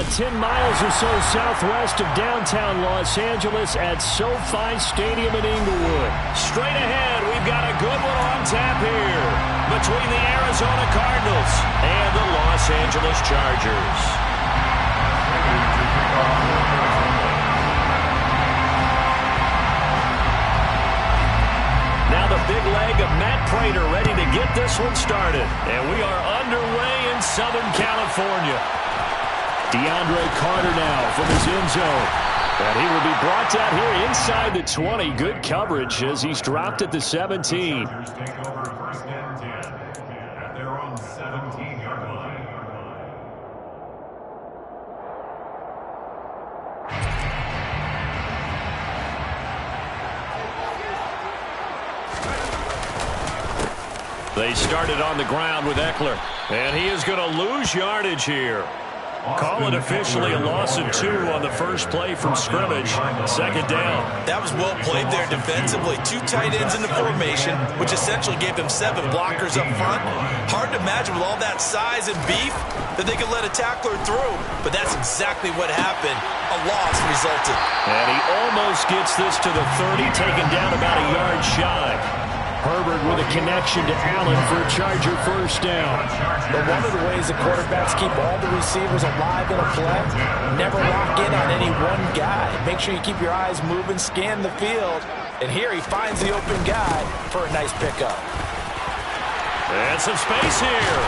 about 10 miles or so southwest of downtown Los Angeles at SoFi Stadium in Inglewood. Straight ahead, we've got a good one on tap here between the Arizona Cardinals and the Los Angeles Chargers. Now the big leg of Matt Prater ready to get this one started. And we are underway in Southern California. DeAndre Carter now from his end zone. And he will be brought down here inside the 20. Good coverage as he's dropped at the 17. They started on the ground with Eckler, and he is going to lose yardage here. Call it officially a loss of 2 on the first play from scrimmage. Second down. That was well played there defensively. 2 tight ends in the formation, which essentially gave them 7 blockers up front. Hard to imagine with all that size and beef that they could let a tackler through, but that's exactly what happened. A loss resulted. And he almost gets this to the 30, taken down about a yard shy. Herbert with a connection to Allen for a Charger first down. But one of the ways the quarterbacks keep all the receivers alive in a play, never lock in on any one guy. Make sure you keep your eyes moving, scan the field. And here he finds the open guy for a nice pickup. And some space here.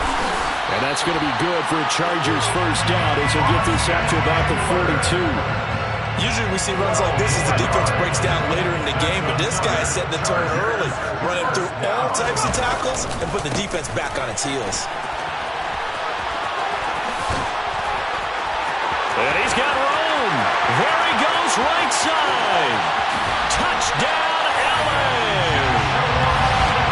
And that's going to be good for a Chargers first down as he'll get this out to about the 42. Usually we see runs like this as the defense breaks down later in the game, but this guy is setting the tone early, running through all types of tackles and put the defense back on its heels. And he's got room. There he goes, right side. Touchdown, Allen.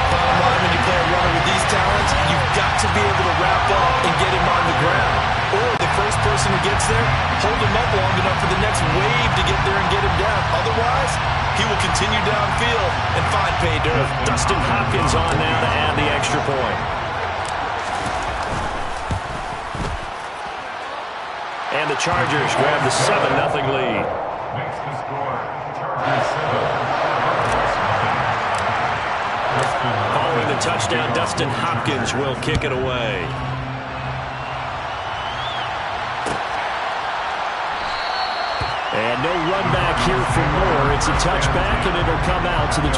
Bottom line, when you play a runner with these talents, you've got to be able to wrap up and get him on the ground. Or the first person who gets there, hold him up long enough for the next wave to get there and get him down. Otherwise, he will continue downfield and find pay dirt. Dustin Hopkins on now to add the extra point. And the Chargers grab the 7-0 lead. Following the touchdown, Dustin Hopkins will kick it away. And no run back here for Moore. It's a touchback, and it'll come out to the 25.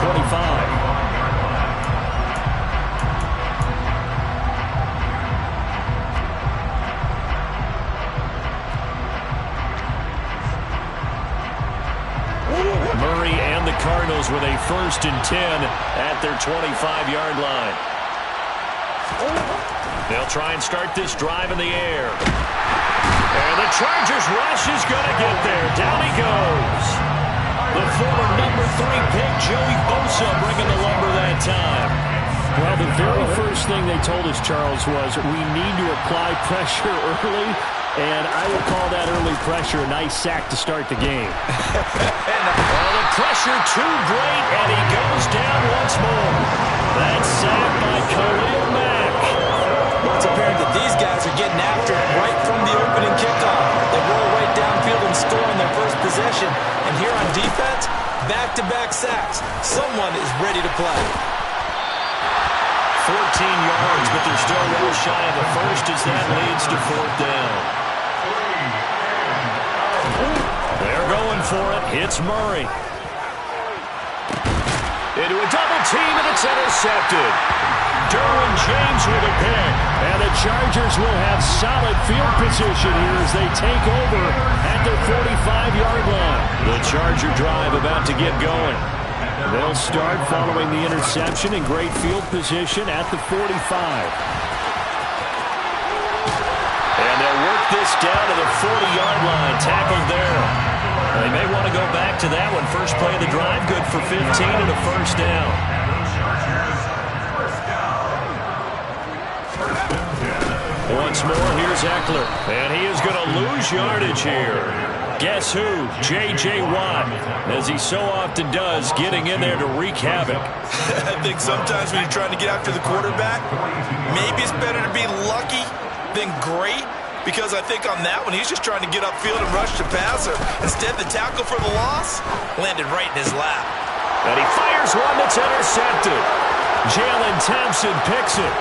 Murray and the Cardinals with a 1st and 10 at their 25-yard line. They'll try and start this drive in the air. And the Chargers rush is going to get there. Down he goes. The former number 3 pick, Joey Bosa, bringing the lumber that time. Well, the very first thing they told us, Charles, was we need to apply pressure early, and I would call that early pressure a nice sack to start the game. Well, the pressure too great, and he goes down once more. That's sacked by Khalil Mack. Well, it's apparent that these guys are getting after it right from the opening kickoff. They roll right downfield and score on their first possession. And here on defense, back-to-back sacks. Someone is ready to play. 14 yards, but they're still well shy of the first as that leads to 4th down. They're going for it. Hits Murray. Into a double team, and it's intercepted. Derwin James with a pick. And the Chargers will have solid field position here as they take over at their 45-yard line. The Charger drive about to get going. They'll start following the interception in great field position at the 45. And they'll work this down to the 40-yard line. Tackled there. They may want to go back to that one. First play of the drive, good for 15 and a first down. Once more, here's Eckler. And he is going to lose yardage here. Guess who? J.J. Watt, as he so often does, getting in there to wreak havoc. I think sometimes when you're trying to get after the quarterback, maybe it's better to be lucky than great. because I think on that one, he's just trying to get upfield and rush the passer. Instead, the tackle for the loss landed right in his lap. And he fires one that's intercepted. Jalen Thompson picks it.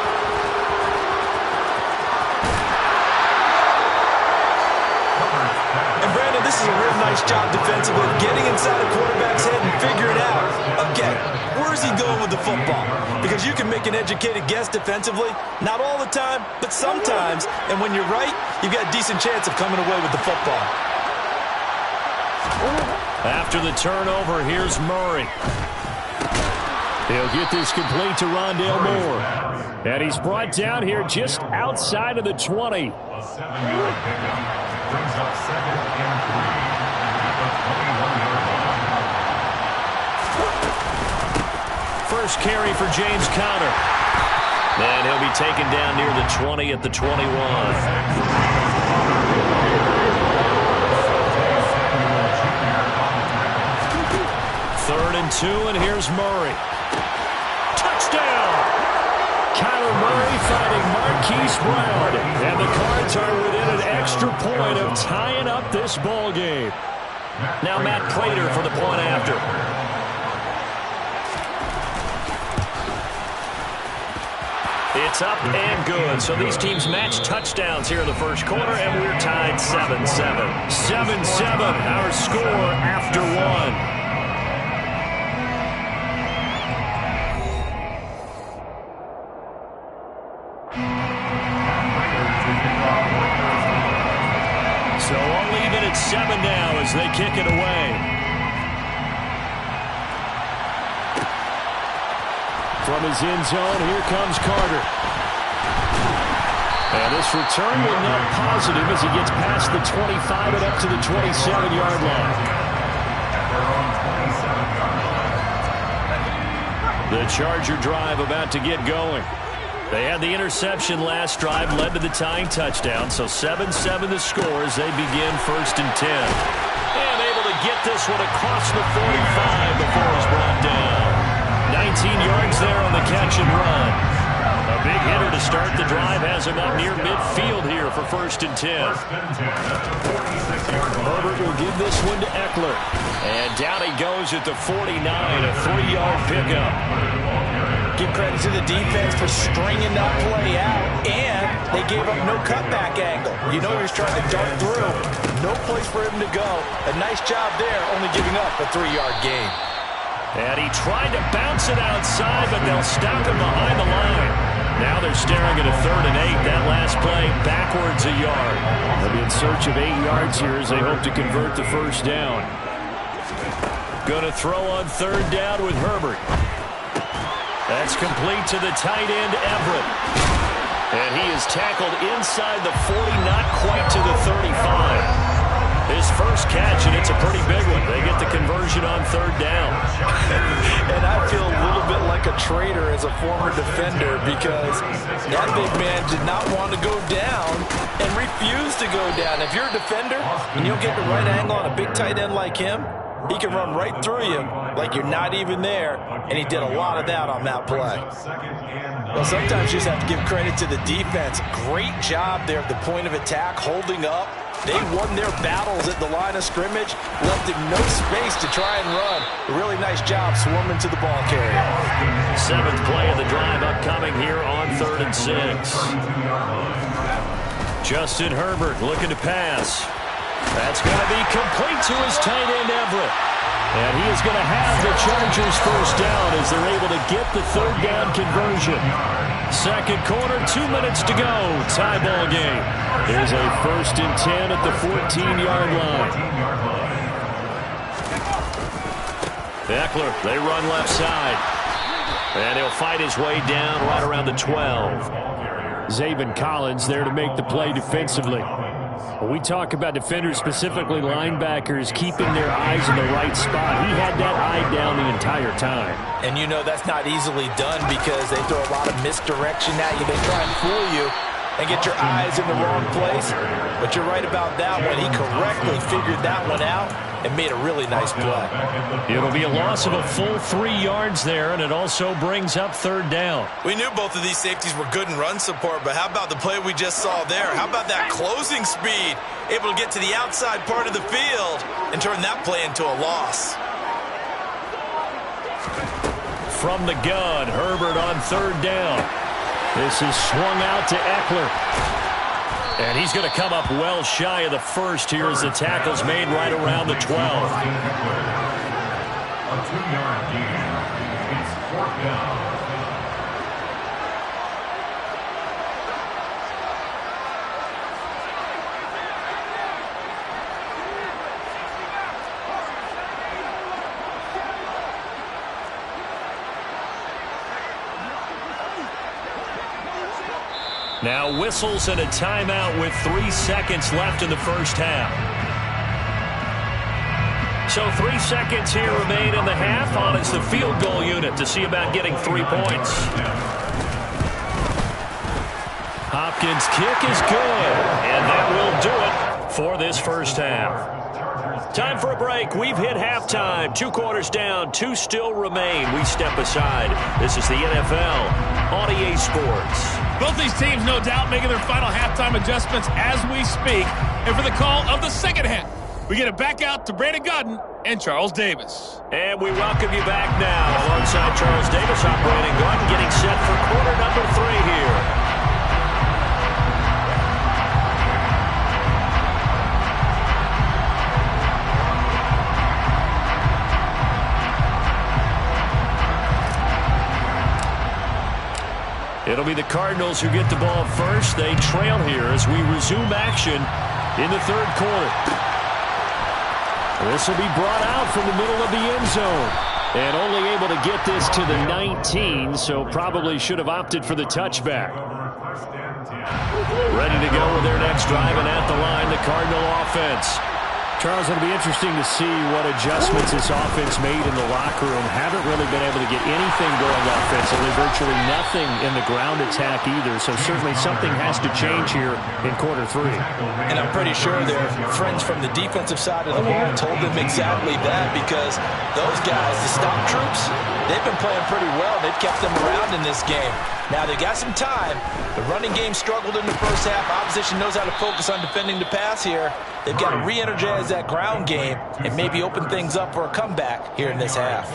And Brandon, this is a real nice job defensively, getting inside a quarterback's head and figuring out, okay, where is he going with the football? Because you can make an educated guess defensively, not all the time, but sometimes. And when you're right, you've got a decent chance of coming away with the football. After the turnover, here's Murray. He'll get this complete to Rondale Moore. And he's brought down here just outside of the 20. First carry for James Conner. And he'll be taken down near the 20 at the 21. Third and 2, and here's Murray. Touchdown! Kyler Murray fighting Marquise Brown. And the Cards are within an extra point of tying up this ball game. Now Matt Prater for the point after. It's up and good. So these teams match touchdowns here in the first quarter, and we're tied 7-7. 7-7, our score after one. So all even at 7 now as they kick it away. From his end zone, here comes Carter. And this return will not positive as he gets past the 25 and up to the 27-yard line. The Charger drive about to get going. They had the interception last drive, led to the tying touchdown, so 7-7 the score as they begin first and 10. And able to get this one across the 45 before he's brought down. 19 yards there on the catch and run. A big hitter to start the drive has him up near midfield here for first and 10. Herbert will give this one to Eckler. And down he goes at the 49, a 3-yard pickup. Give credit to the defense for stringing that play out, and they gave up no cutback angle. You know he was trying to dart through. No place for him to go. A nice job there, only giving up a 3-yard gain. And he tried to bounce it outside, but they'll stop him behind the line. Now they're staring at a 3rd and 8. That last play backwards a yard. They'll be in search of 8 yards here as they hope to convert the first down. Going to throw on 3rd down with Herbert. That's complete to the tight end, Everett. And he is tackled inside the 40, not quite to the 35. His first catch, and it's a pretty big one. They get the conversion on 3rd down. And I feel a little bit like a traitor as a former defender because that big man did not want to go down and refused to go down. If you're a defender and you'll get the right angle on a big tight end like him, he can run right through you like you're not even there, and he did a lot of that on that play. Well, sometimes you just have to give credit to the defense. Great job there at the point of attack, holding up. They won their battles at the line of scrimmage, left him no space to try and run. A really nice job swarming to the ball carrier. 7th play of the drive upcoming here on 3rd and 6. Justin Herbert looking to pass. That's going to be complete to his tight end, Everett. And he is going to have the Chargers first down as they're able to get the 3rd down conversion. Second quarter, 2 minutes to go. Tie ball game. There's a 1st and 10 at the 14-yard line. Eckler, they run left side. And he'll fight his way down right around the 12. Zaven Collins there to make the play defensively. When we talk about defenders, specifically linebackers, keeping their eyes in the right spot, he had that eye down the entire time. And you know that's not easily done because they throw a lot of misdirection at you. They try and fool you and get your eyes in the wrong place. But you're right about that one. He correctly figured that one out and made a really nice play. It'll be a loss of a full 3 yards there, and it also brings up third down. We knew both of these safeties were good in run support, but how about the play we just saw there? How about that closing speed? Able to get to the outside part of the field and turn that play into a loss. From the gun, Herbert on third down. This is swung out to Eckler. And he's going to come up well shy of the first here as the tackle's made right around the 12. A 2-yard gain. It's 4th down. Now whistles and a timeout with 3 seconds left in the first half. So 3 seconds here remain in the half. On is the field goal unit to see about getting 3 points. Hopkins' kick is good, and that will do it for this first half. Time for a break. We've hit halftime. 2 quarters down, 2 still remain. We step aside. This is the NFL on EA Sports. Both these teams, no doubt, making their final halftime adjustments as we speak. And for the call of the second half, we get it back out to Brandon Godden and Charles Davis. And we welcome you back now alongside Charles Davis. I'm Brandon Godden getting set for quarter number 3 here. It'll be the Cardinals who get the ball first. They trail here as we resume action in the third quarter. This will be brought out from the middle of the end zone. And only able to get this to the 19, so probably should have opted for the touchback. Ready to go with their next drive, and at the line, the Cardinal offense. Charles, it'll be interesting to see what adjustments this offense made in the locker room. Haven't really been able to get anything going offensively, virtually nothing in the ground attack either, so certainly something has to change here in quarter 3. And I'm pretty sure their friends from the defensive side of the ball told them exactly that, because those guys, the stop troops, they've been playing pretty well. They've kept them around in this game. Now, they got some time. The running game struggled in the first half. Opposition knows how to focus on defending the pass here. They've got to re-energize that ground game and maybe open things up for a comeback here in this half.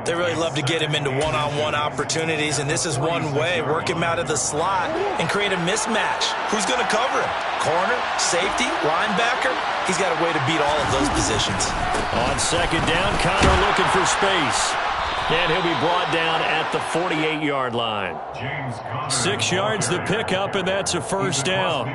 They really love to get him into one-on-one opportunities, and this is one way. Work him out of the slot and create a mismatch. Who's going to cover him? Corner, safety, linebacker? He's got a way to beat all of those positions. On second down, Connor looking for space. And he'll be brought down at the 48-yard line. 6 yards the pickup, and that's a first down.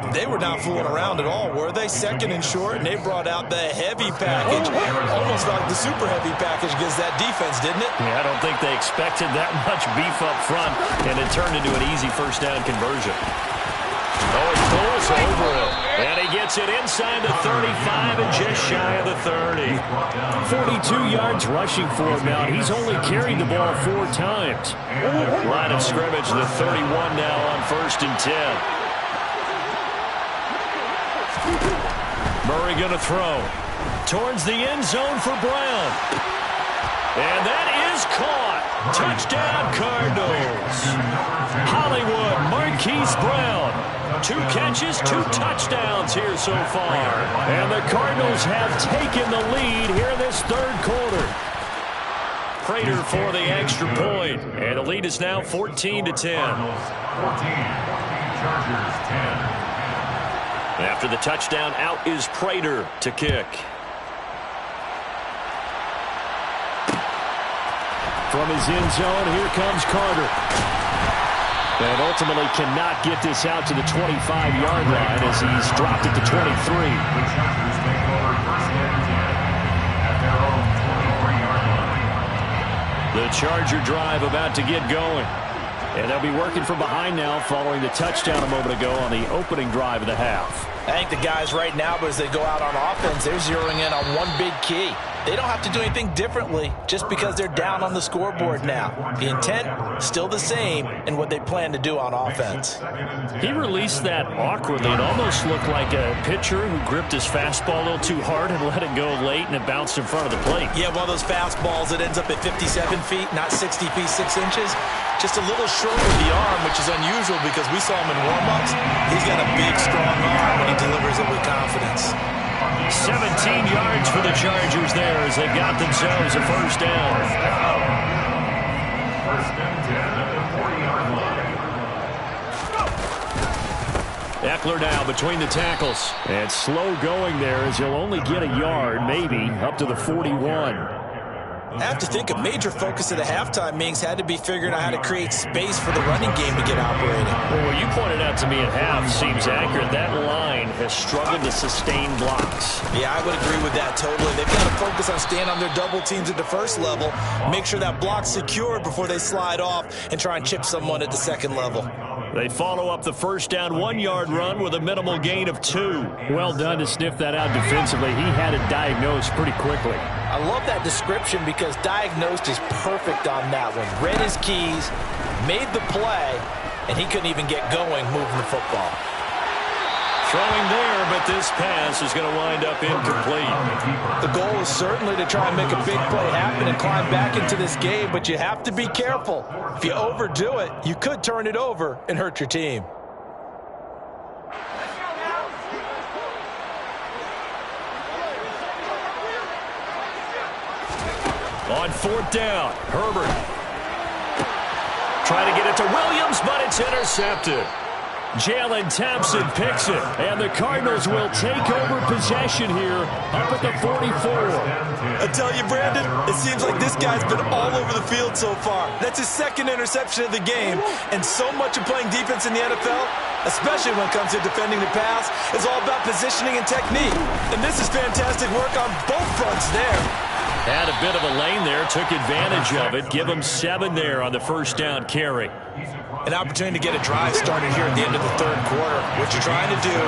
They were not fooling around at all, were they? Second and short, and they brought out the heavy package. Almost like the super heavy package against that defense, didn't it? Yeah, I don't think they expected that much beef up front, and it turned into an easy first down conversion. Oh, he pulls over it. And he gets it inside the 35 and just shy of the 30. 42 yards rushing for him now. He's only carried the ball 4 times. Line of scrimmage, the 31 now on 1st and 10. Murray going to throw. Towards the end zone for Brown. And that is caught. Touchdown, Cardinals. Hollywood, Marquise Brown. 2 catches, 2 touchdowns here so far. And the Cardinals have taken the lead here in this third quarter. Prater for the extra point. And the lead is now 14-10. 14, Chargers 10. After the touchdown, out is Prater to kick. From his end zone, here comes Carter. And ultimately cannot get this out to the 25-yard line as he's dropped it to 23. The Chargers take over 1st and 10 at their own 24-yard line. The Charger drive about to get going. And they'll be working from behind now following the touchdown a moment ago on the opening drive of the half. I think the guys right now, but as they go out on offense, they're zeroing in on one big key. They don't have to do anything differently just because they're down on the scoreboard now. The intent, still the same in what they plan to do on offense. He released that awkwardly. It almost looked like a pitcher who gripped his fastball a little too hard and let it go late, and it bounced in front of the plate. Yeah, one of those fastballs that ends up at 57 feet, not 60 feet, 6 inches. Just a little short with the arm, which is unusual because we saw him in warm-ups. He's got a big, strong arm when he delivers it with confidence. 17 yards for the Chargers there as they got themselves a first down. First and 10 at the 40-yard line. Eckler now between the tackles. And slow going there as he'll only get a yard, maybe, up to the 41. I have to think a major focus of the halftime meetings had to be figuring out how to create space for the running game to get operating. Well, what you pointed out to me at half seems accurate. That line has struggled to sustain blocks. Yeah, I would agree with that totally. They've got to focus on staying on their double teams at the first level, make sure that block's secured before they slide off and try and chip someone at the second level. They follow up the first down 1-yard run with a minimal gain of 2. Well done to sniff that out defensively. He had it diagnosed pretty quickly. I love that description because diagnosed is perfect on that one. Read his keys, made the play, and he couldn't even get going moving the football. Throwing there, but this pass is going to wind up incomplete. The goal is certainly to try and make a big play happen and climb back into this game, but you have to be careful. If you overdo it, you could turn it over and hurt your team. On fourth down, Herbert. Trying to get it to Williams, but it's intercepted. Jalen Thompson picks it, and the Cardinals will take over possession here up at the 44. I tell you, Brandon, it seems like this guy's been all over the field so far. That's his second interception of the game, and so much of playing defense in the NFL, especially when it comes to defending the pass, is all about positioning and technique. And this is fantastic work on both fronts there. Had a bit of a lane there, took advantage of it. Give him 7 there on the first down carry. An opportunity to get a drive started here at the end of the third quarter. What you're trying to do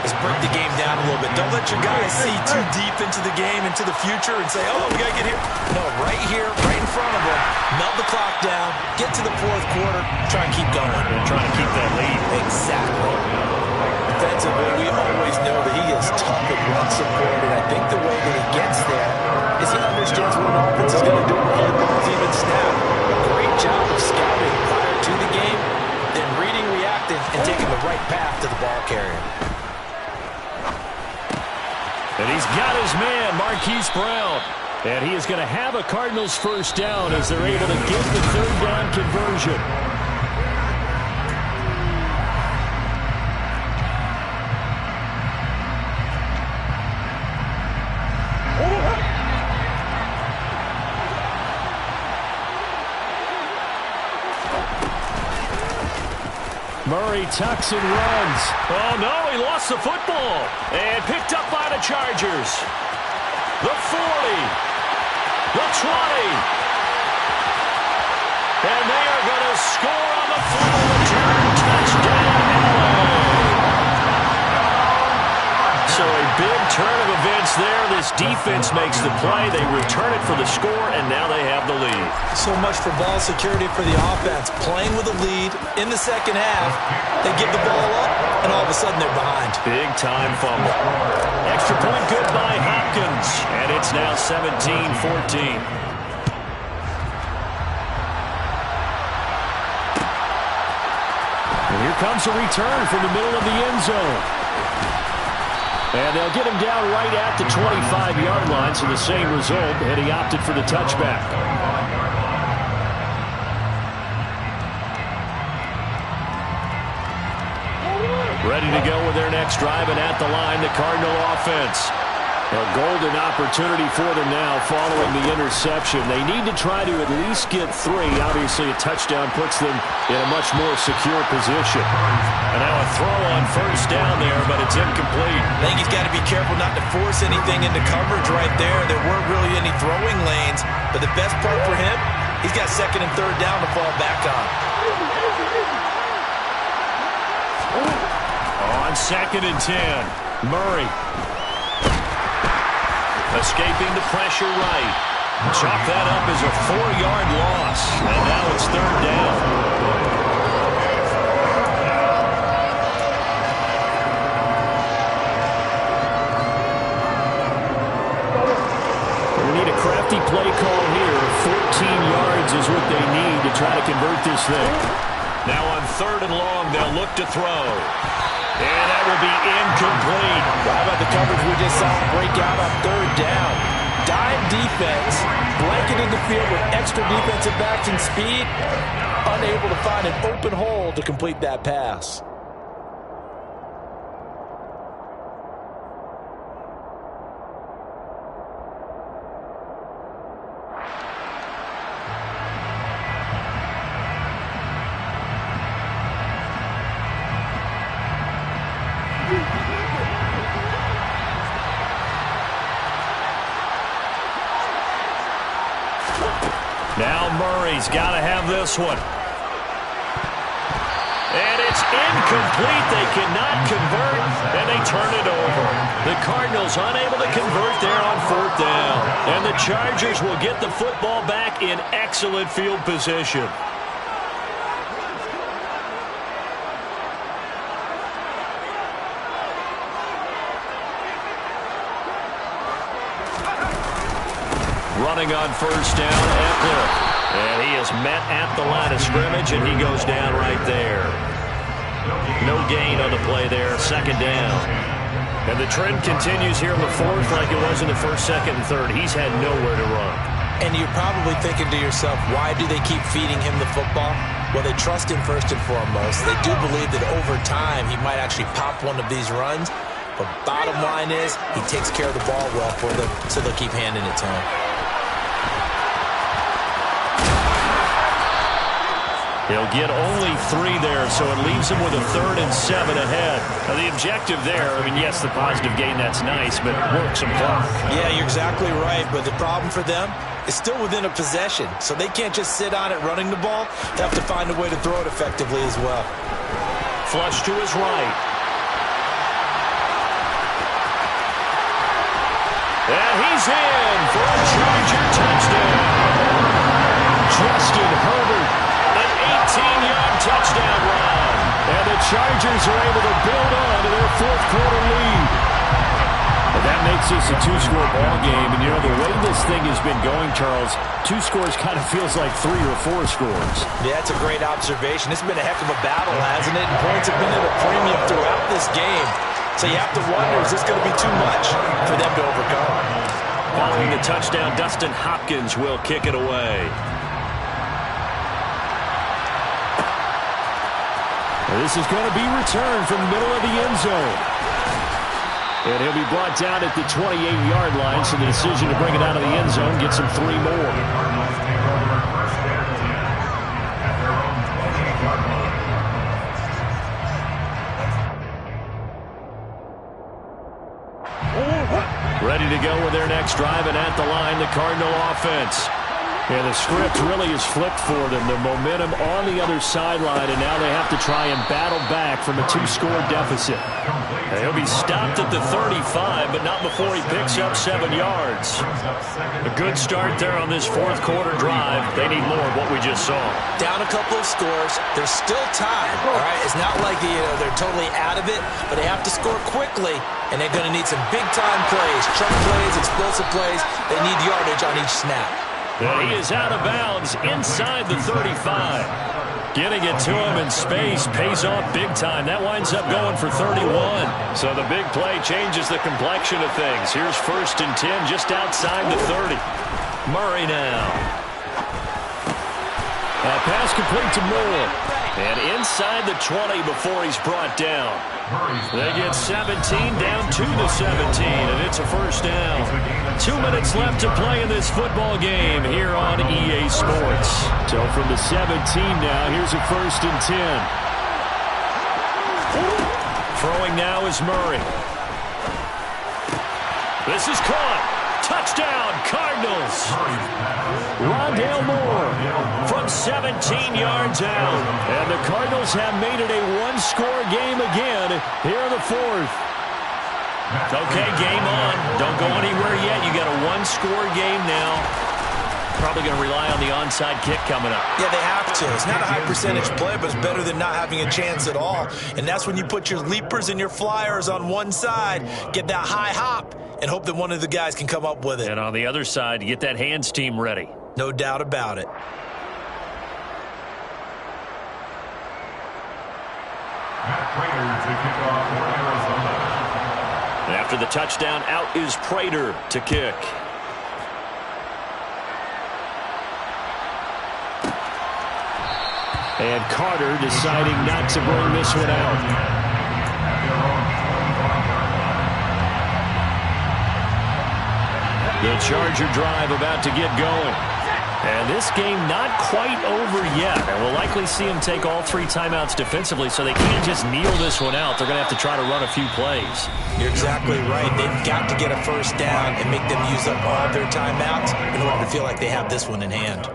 is break the game down a little bit. Don't let your guys see too deep into the game, into the future, and say, oh, we got to get here. No, right here, right in front of them. Melt the clock down, get to the fourth quarter, try and keep going. And trying to keep that lead. Exactly. Defensively, we always know that he is tough and run support, and I think the way that he gets there is he understands what an offense is going to do before the ball's even snapped. A great job of scouting prior to the game, then reading, reacting, and taking the right path to the ball carrier. And he's got his man, Marquise Brown. And he is going to have a Cardinals first down as they're able to get the third down conversion. Murray tucks and runs. Oh, no, he lost the football. And picked up by the Chargers. The 40. The 20. And they are going to score on the fumble return. Touchdown, LA. So a big turn of events there. This defense makes the play. They return it for the score, and now they have the lead. So much for ball security for the offense. Playing with a lead in the second half, they give the ball up, and all of a sudden they're behind. Big-time fumble. Extra point good by Hopkins, and it's now 17-14. And here comes a return from the middle of the end zone. And they'll get him down right at the 25-yard line, so the same result, and he opted for the touchback. Ready to go with their next drive, and at the line, the Cardinal offense. A golden opportunity for them now following the interception. They need to try to at least get 3. Obviously, a touchdown puts them in a much more secure position. And now a throw on first down there, but it's incomplete. I think he's got to be careful not to force anything into coverage right there. There weren't really any throwing lanes, but the best part for him, he's got second and third down to fall back on. On second and 10, Murray. Escaping the pressure right. Chalk that up as a 4-yard loss. And now it's third down. We need a crafty play call here. 14 yards is what they need to try to convert this thing. Now on third and long, they'll look to throw. And that will be incomplete. How about the coverage we just saw break out on third down? Dime defense, blanketed the field with extra defensive backs and speed, unable to find an open hole to complete that pass. Now Murray's got to have this one. And it's incomplete. They cannot convert, and they turn it over. The Cardinals unable to convert there on fourth down. And the Chargers will get the football back in excellent field position. Running on first down, Eckler. And he is met at the line of scrimmage, and he goes down right there. No gain on the play there, second down. And the trend continues here in the fourth like it was in the first, second, and third. He's had nowhere to run. And you're probably thinking to yourself, why do they keep feeding him the football? Well, they trust him first and foremost. They do believe that over time he might actually pop one of these runs. But bottom line is, he takes care of the ball well for them, so they'll keep handing it to him. He'll get only 3 there, so it leaves him with a 3rd and 7 ahead. Now, the objective there, I mean, yes, the positive gain, that's nice, but work some clock. Yeah, you're exactly right, but the problem for them is still within a possession, so they can't just sit on it running the ball. They have to find a way to throw it effectively as well. Flush to his right. And he's in for a Charger touchdown. Justin Herbert. 18-yard touchdown run. And the Chargers are able to build on to their fourth-quarter lead. And that makes this a 2-score ball game. And, you know, the way this thing has been going, Charles, 2 scores kind of feels like 3 or 4 scores. Yeah, that's a great observation. It's been a heck of a battle, hasn't it? And points have been at a premium throughout this game. So you have to wonder, is this going to be too much for them to overcome? Following the touchdown, Dustin Hopkins will kick it away. This is going to be returned from the middle of the end zone. And he'll be brought down at the 28-yard line, so the decision to bring it out of the end zone gets him 3 more. Ready to go with their next drive, and at the line, the Cardinal offense. And the script really is flipped for them. The momentum on the other sideline, and now they have to try and battle back from a 2-score deficit. And he'll be stopped at the 35, but not before he picks up 7 yards. A good start there on this fourth-quarter drive. They need more of what we just saw. Down a couple of scores. There's still time, all right? It's not like they're totally out of it, but they have to score quickly, and they're going to need some big-time plays, chunk plays, explosive plays. They need yardage on each snap. And he is out of bounds inside the 35. Getting it to him in space pays off big time. That winds up going for 31. So the big play changes the complexion of things. Here's 1st and 10 just outside the 30. Murray now. A pass complete to Moore. And inside the 20 before he's brought down. They get 17 down to the 17, and it's a first down. 2 minutes left to play in this football game here on EA Sports. So from the 17 now, here's a 1st and 10. Throwing now is Murray. This is caught. Touchdown, Cardinals. Rondale Moore from 17 yards out. And the Cardinals have made it a 1-score game again here in the fourth. Okay, game on. Don't go anywhere yet. You got a one-score game now. Probably going to rely on the onside kick coming up. Yeah, they have to. It's not a high percentage play, but it's better than not having a chance at all. And that's when you put your leapers and your flyers on one side, get that high hop, and hope that one of the guys can come up with it. And on the other side, you get that hands team ready. No doubt about it. After the touchdown, out is Prater to kick. And Carter deciding not to bring this one out. The Charger drive about to get going. And this game not quite over yet. And we'll likely see them take all 3 timeouts defensively, so they can't just kneel this one out. They're going to have to try to run a few plays. You're exactly right. They've got to get a first down and make them use up all their timeouts in order to feel like they have this one in hand.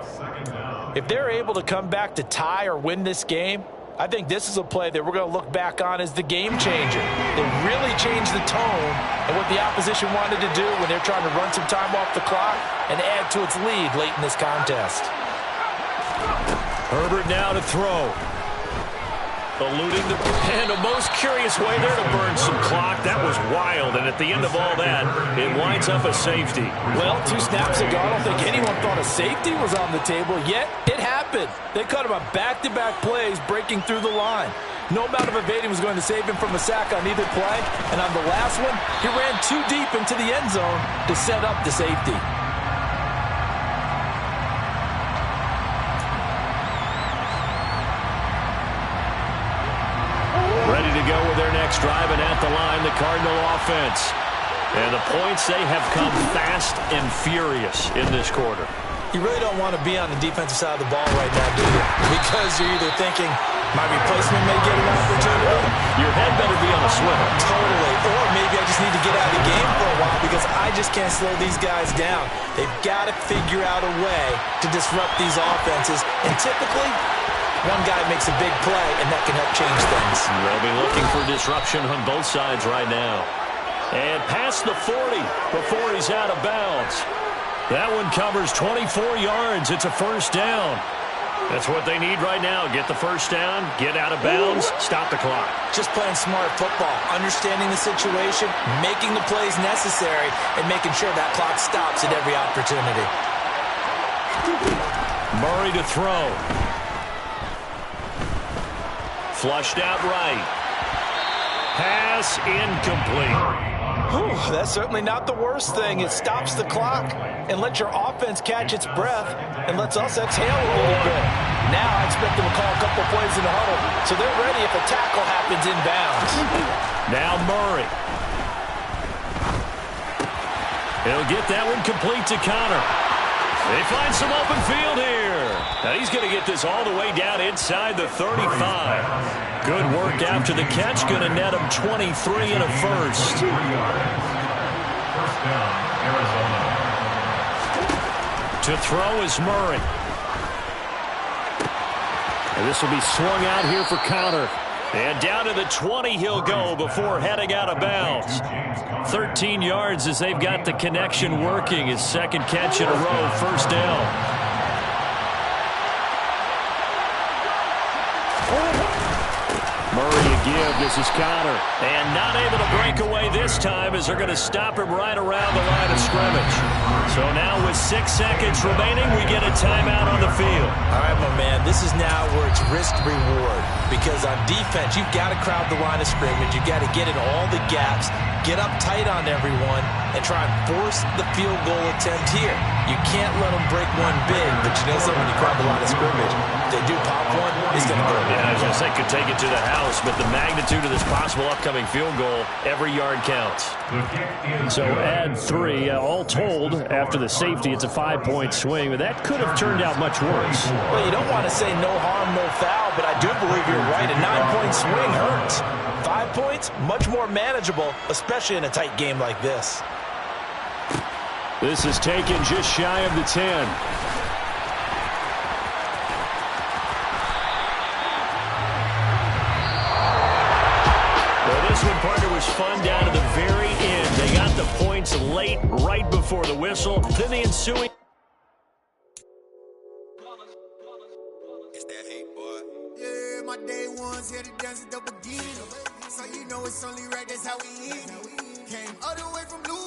If they're able to come back to tie or win this game, I think this is a play that we're going to look back on as the game changer. They really changed the tone and what the opposition wanted to do when they're trying to run some time off the clock and add to its lead late in this contest. Herbert now to throw. Eluding the and a most curious way there to burn some clock. That was wild, and at the end of all that, it winds up a safety. Well, 2 snaps ago, I don't think anyone thought a safety was on the table, yet it happened. They cut him on back-to-back plays breaking through the line. No amount of evading was going to save him from a sack on either play, and on the last one, he ran too deep into the end zone to set up the safety. Ready to go with their next drive, and at the line, the Cardinal offense. And the points, they have come fast and furious in this quarter. You really don't want to be on the defensive side of the ball right now, do you? Because you're either thinking, my replacement may get an opportunity. Your head better be on a swivel. Totally. Or maybe I just need to get out of the game for a while because I just can't slow these guys down. They've got to figure out a way to disrupt these offenses. And typically, one guy makes a big play, and that can help change things. They'll be looking for disruption on both sides right now. And past the 40 before he's out of bounds. That one covers 24 yards. It's a first down. That's what they need right now. Get the first down, get out of bounds, stop the clock. Just playing smart football, understanding the situation, making the plays necessary, and making sure that clock stops at every opportunity. Murray to throw. Flushed out right. Pass incomplete. Whew, that's certainly not the worst thing. It stops the clock and lets your offense catch its breath and lets us exhale a little bit. Now I expect them to call a couple plays in the huddle so they're ready if a tackle happens inbounds. Now Murray. He'll get that one complete to Connor. They find some open field here. Now he's going to get this all the way down inside the 35. Good work after the catch. Going to net him 23 and a first. First down, Arizona. To throw is Murray. And this will be swung out here for Connor. And down to the 20 he'll go before heading out of bounds. 13 yards as they've got the connection working. His second catch in a row, first down. Murray to give. This is Connor. And not able to break away this time as they're going to stop him right around the line of scrimmage. So now with 6 seconds remaining, we get a timeout on the field. All right, my man, this is now where it's risk-reward. Because on defense, you've got to crowd the line of scrimmage. You've got to get in all the gaps, get up tight on everyone, and try and force the field goal attempt here. You can't let them break one big, but you know something, when you crowd the line of scrimmage, if they do pop one, it's going to go. Yeah, I was going to say, could take it to the house, but the magnitude of this possible upcoming field goal, every yard counts. So add 3. All told, after the safety, it's a 5-point swing, but that could have turned out much worse. Well, you don't want to say no harm, no foul, but I do believe you're right. A 9-point swing hurts. 5 points, much more manageable, especially in a tight game like this. This is taken just shy of the 10. Well, this one, partner, was fun down to the very the points late, right before the whistle. Then the ensuing... It's that hate, boy. Yeah, my day ones here to dance at the beginning. So you know it's only right, that's how we eat. Came all the way from lose.